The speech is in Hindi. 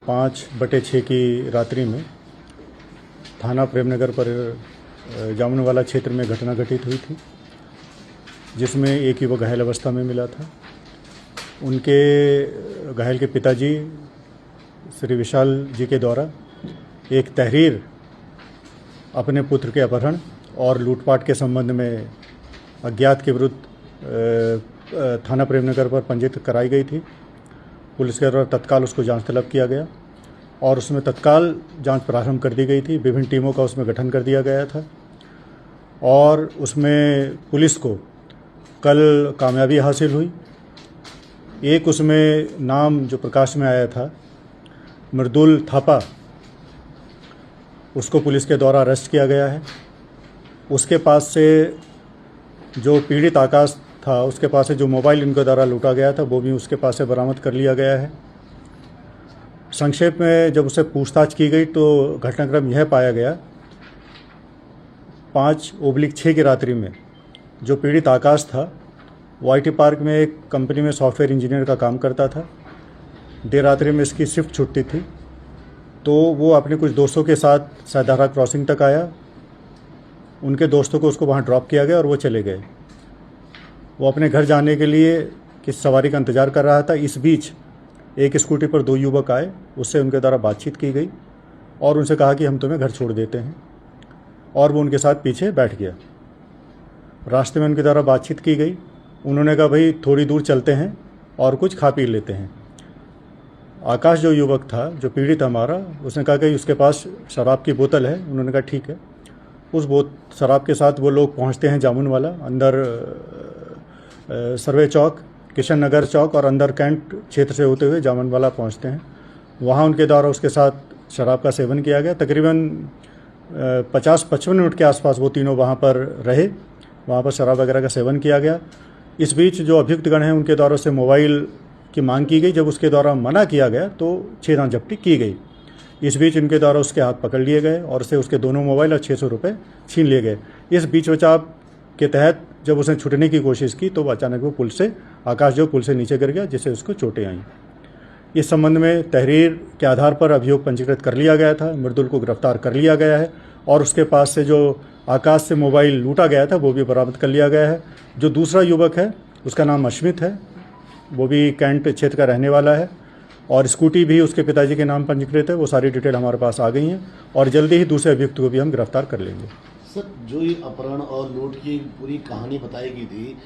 5/6 की रात्रि में थाना प्रेमनगर पर जामुनवाला क्षेत्र में घटना घटित हुई थी, जिसमें एक युवक घायल अवस्था में मिला था। उनके घायल के पिताजी श्री विशाल जी के द्वारा एक तहरीर अपने पुत्र के अपहरण और लूटपाट के संबंध में अज्ञात के विरुद्ध थाना प्रेमनगर पर पंजीकृत कराई गई थी। पुलिस के द्वारा तत्काल उसको जांच तलब किया गया और उसमें तत्काल जांच प्रारंभ कर दी गई थी। विभिन्न टीमों का उसमें गठन कर दिया गया था और उसमें पुलिस को कल कामयाबी हासिल हुई। एक उसमें नाम जो प्रकाश में आया था मृदुल थापा, उसको पुलिस के द्वारा अरेस्ट किया गया है। उसके पास से जो पीड़ित आकाश था, उसके पास से जो मोबाइल इनके द्वारा लूटा गया था वो भी उसके पास से बरामद कर लिया गया है। संक्षेप में जब उसे पूछताछ की गई तो घटनाक्रम यह पाया गया 5/6 की रात्रि में जो पीड़ित आकाश था वो आईटी पार्क में एक कंपनी में सॉफ्टवेयर इंजीनियर का काम करता था। देर रात्रि में इसकी शिफ्ट छुट्टी थी तो वो अपने कुछ दोस्तों के साथ सैदारा क्रॉसिंग तक आया। उनके दोस्तों को उसको वहाँ ड्रॉप किया गया और वो चले गए। वो अपने घर जाने के लिए किस सवारी का इंतज़ार कर रहा था। इस बीच एक स्कूटी पर 2 युवक आए, उससे उनके द्वारा बातचीत की गई और उनसे कहा कि हम तुम्हें घर छोड़ देते हैं, और वो उनके साथ पीछे बैठ गया। रास्ते में उनके द्वारा बातचीत की गई। उन्होंने कहा भाई थोड़ी दूर चलते हैं और कुछ खा पी लेते हैं। आकाश जो युवक था, जो पीड़ित हमारा, उसने कहा कि उसके पास शराब की बोतल है। उन्होंने कहा ठीक है। उस शराब के साथ वो लोग पहुंचते हैं जामुनवाला, अंदर सर्वे चौक, किशन नगर चौक और अंदर कैंट क्षेत्र से होते हुए जामुनवाला पहुंचते हैं। वहाँ उनके द्वारा उसके साथ शराब का सेवन किया गया। तकरीबन 50-55 मिनट के आसपास वो तीनों वहाँ पर रहे। वहाँ पर शराब वगैरह का सेवन किया गया। इस बीच जो अभियुक्तगण हैं उनके द्वारा उससे मोबाइल की मांग की गई। जब उसके द्वारा मना किया गया तो 6 दांत जब्ती की गई। इस बीच इनके द्वारा उसके हाथ पकड़ लिए गए और उससे उसके दोनों मोबाइल और 600 रुपये छीन लिए गए। इस बीच बचाव के तहत जब उसने छूटने की कोशिश की तो अचानक वो पुल से, आकाश जो पुल से नीचे गिर गया, जिससे उसको चोटें आईं। इस संबंध में तहरीर के आधार पर अभियोग पंजीकृत कर लिया गया था। मृदुल को गिरफ्तार कर लिया गया है और उसके पास से जो आकाश से मोबाइल लूटा गया था वो भी बरामद कर लिया गया है। जो दूसरा युवक है उसका नाम अश्मित है, वो भी कैंट क्षेत्र का रहने वाला है और स्कूटी भी उसके पिताजी के नाम पंजीकृत है। वो सारी डिटेल हमारे पास आ गई हैं और जल्दी ही दूसरे अभियुक्त को भी हम गिरफ्तार कर लेंगे। सर, जो ये अपहरण और लूट की पूरी कहानी बताई गई थी